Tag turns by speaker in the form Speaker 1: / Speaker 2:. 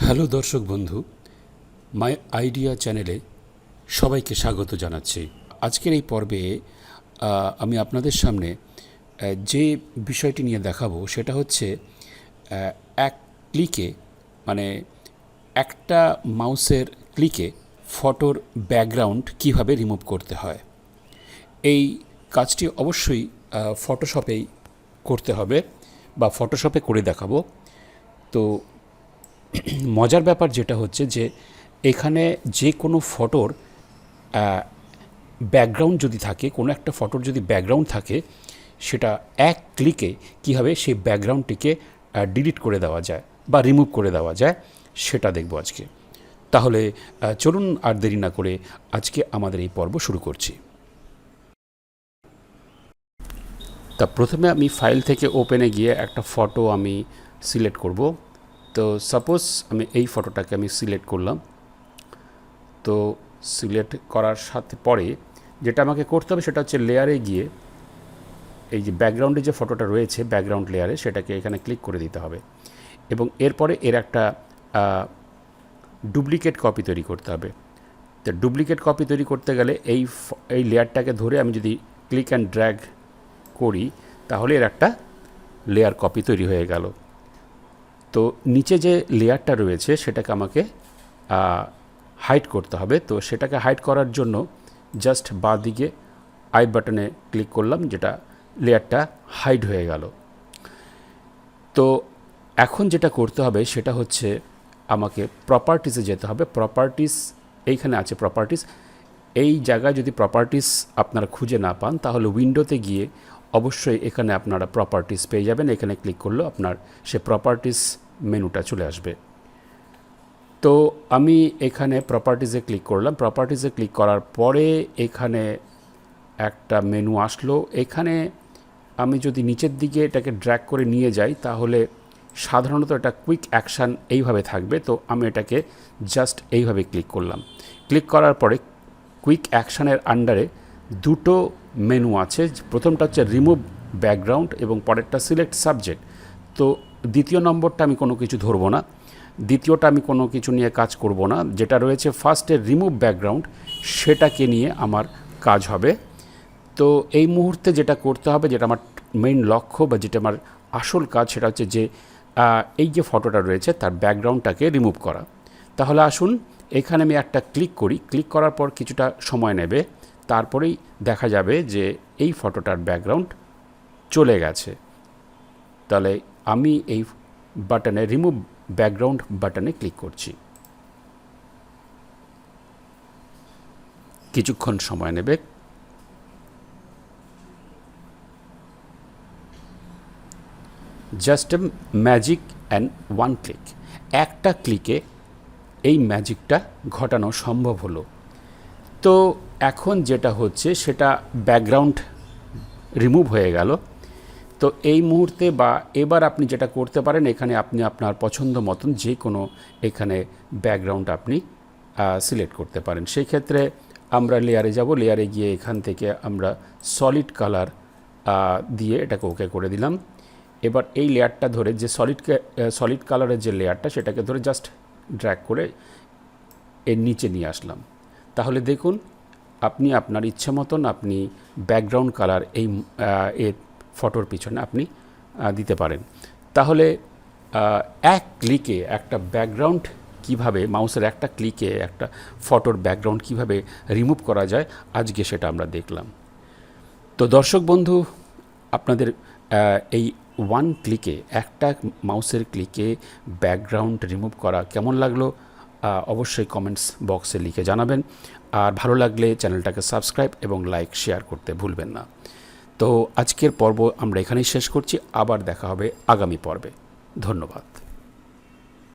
Speaker 1: Hello দর্শক বন্ধু, মাই idea চ্যানেলে সবাইকে স্বাগত জানাচ্ছি। আজকের এই পর্বে আমি আপনাদের সামনে যে বিষয়টি নিয়ে দেখাবো সেটা হচ্ছে এক ক্লিকে, মানে একটা মাউসের ক্লিকে ফটোর ব্যাকগ্রাউন্ড কিভাবে রিমুভ করতে হয়। এই কাজটি অবশ্যই ফটোশপেই করতে হবে বা ফটোশপে করে দেখাবো। তো মজার ব্যাপার যেটা হচ্ছে যে এখানে যে কোনো ফটোর ব্যাকগ্রাউন্ড যদি থাকে, কোনো একটা ফটোর যদি ব্যাকগ্রাউন্ড থাকে, সেটা এক ক্লিকে কীভাবে সেই ব্যাকগ্রাউন্ডটিকে ডিলিট করে দেওয়া যায় বা রিমুভ করে দেওয়া যায় সেটা দেখব আজকে। তাহলে চলুন আর দেরি না করে আজকে আমাদের এই পর্ব শুরু করছি। তা প্রথমে আমি ফাইল থেকে ওপেনে গিয়ে একটা ফটো আমি সিলেক্ট করব। তো সাপোজ আমি এই ফটোটাকে আমি সিলেক্ট করলাম। তো সিলেক্ট করার সাথে পরে যেটা আমাকে করতে হবে সেটা হচ্ছে লেয়ারে গিয়ে এই যে ব্যাকগ্রাউন্ডে যে ফটোটা রয়েছে ব্যাকগ্রাউন্ড লেয়ারে, সেটাকে এখানে ক্লিক করে দিতে হবে এবং এরপরে এর একটা ডুপ্লিকেট কপি তৈরি করতে হবে। তো ডুপ্লিকেট কপি তৈরি করতে গেলে এই লেয়ারটাকে ধরে আমি যদি ক্লিক অ্যান্ড ড্র্যাগ করি তাহলে এর একটা লেয়ার কপি তৈরি হয়ে গেল। তো নিচে যে লেয়ারটা রয়েছে সেটাকে আমাকে হাইড করতে হবে। তো সেটাকে হাইড করার জন্য জাস্ট বাঁ দিকে আই বাটনে ক্লিক করলাম, যেটা লেয়ারটা হাইড হয়ে গেল। তো এখন যেটা করতে হবে সেটা হচ্ছে আমাকে প্রপার্টিসে যেতে হবে। প্রপার্টিস এইখানে আছে প্রপার্টিস। এই জায়গায় যদি প্রপার্টিস আপনারা খুঁজে না পান তাহলে উইন্ডোতে গিয়ে অবশ্যই এখানে আপনারা প্রপার্টিস পেয়ে যাবেন। এখানে ক্লিক করলেও আপনার সে প্রপার্টিস মেনুটা চলে আসবে। তো আমি এখানে প্রপার্টিসে ক্লিক করলাম। প্রপার্টিসে ক্লিক করার পরে এখানে একটা মেনু আসলো। এখানে আমি যদি নিচের দিকে এটাকে ড্র্যাগ করে নিয়ে যাই তাহলে সাধারণত এটা কুইক অ্যাকশান এইভাবে থাকবে। তো আমি এটাকে জাস্ট এইভাবে ক্লিক করলাম। ক্লিক করার পরে কুইক অ্যাকশানের আন্ডারে দুটো মেনু আছে। প্রথমটা হচ্ছে রিমুভ ব্যাকগ্রাউন্ড এবং পরেরটা সিলেক্ট সাবজেক্ট। তো দ্বিতীয় নম্বরটা আমি কোনো কিছু ধরবো না, দ্বিতীয়টা আমি কোনো কিছু নিয়ে কাজ করব না। যেটা রয়েছে ফার্স্টে রিমুভ ব্যাকগ্রাউন্ড, সেটাকে নিয়ে আমার কাজ হবে। তো এই মুহূর্তে যেটা করতে হবে, যেটা আমার মেইন লক্ষ্য বা যেটা আমার আসল কাজ, সেটা হচ্ছে যে এই যে ফটোটা রয়েছে তার ব্যাকগ্রাউন্ডটাকে রিমুভ করা। তাহলে আসুন এখানে আমি একটা ক্লিক করি। ক্লিক করার পর কিছুটা সময় নেবে, তারপরেই দেখা যাবে যে এই ফটোটার ব্যাকগ্রাউন্ড চলে গেছে। তাহলে আমি এই বাটনে রিমুভ ব্যাকগ্রাউন্ড বাটনে ক্লিক করছি। কিছুক্ষণ সময় নেবে। Just a magic and one click, একটা ক্লিকে এই ম্যাজিকটা ঘটানো সম্ভব হলো। তো এখন যেটা হচ্ছে সেটা ব্যাকগ্রাউন্ড রিমুভ হয়ে গেল। তো এই মুহূর্তে বা এবার আপনি যেটা করতে পারেন, এখানে আপনি আপনার পছন্দ মতন যে কোনো এখানে ব্যাকগ্রাউন্ড আপনি সিলেক্ট করতে পারেন। সেই ক্ষেত্রে আমরা লেয়ারে যাব। লেয়ারে গিয়ে এখান থেকে আমরা সলিড কালার দিয়ে এটাকে ওকে করে দিলাম। এবার এই লেয়ারটা ধরে যে সলিড কালারের যে লেয়ারটা, সেটাকে ধরে জাস্ট ড্র্যাগ করে এর নিচে নিয়ে আসলাম। তাহলে দেখুন আপনি আপনার ইচ্ছে মতন আপনি ব্যাকগ্রাউন্ড কালার এই এর ফটোর পিছনে আপনি দিতে পারেন। তাহলে এক ক্লিকে একটা ব্যাকগ্রাউন্ড কিভাবে, মাউসের একটা ক্লিকে একটা ফটোর ব্যাকগ্রাউন্ড কিভাবে রিমুভ করা যায়, আজকে সেটা আমরা দেখলাম। তো দর্শক বন্ধু, আপনাদের এই ওয়ান ক্লিকে, একটা মাউসের ক্লিকে ব্যাকগ্রাউন্ড রিমুভ করা কেমন লাগলো অবশ্যই কমেন্টস বক্সে লিখে জানাবেন। আর ভালো লাগলে চ্যানেলটাকে সাবস্ক্রাইব এবং লাইক শেয়ার করতে ভুলবেন না। তো আজকের পর্ব আমরা এখানেই শেষ করছি। আবার দেখা হবে আগামী পর্বে। ধন্যবাদ।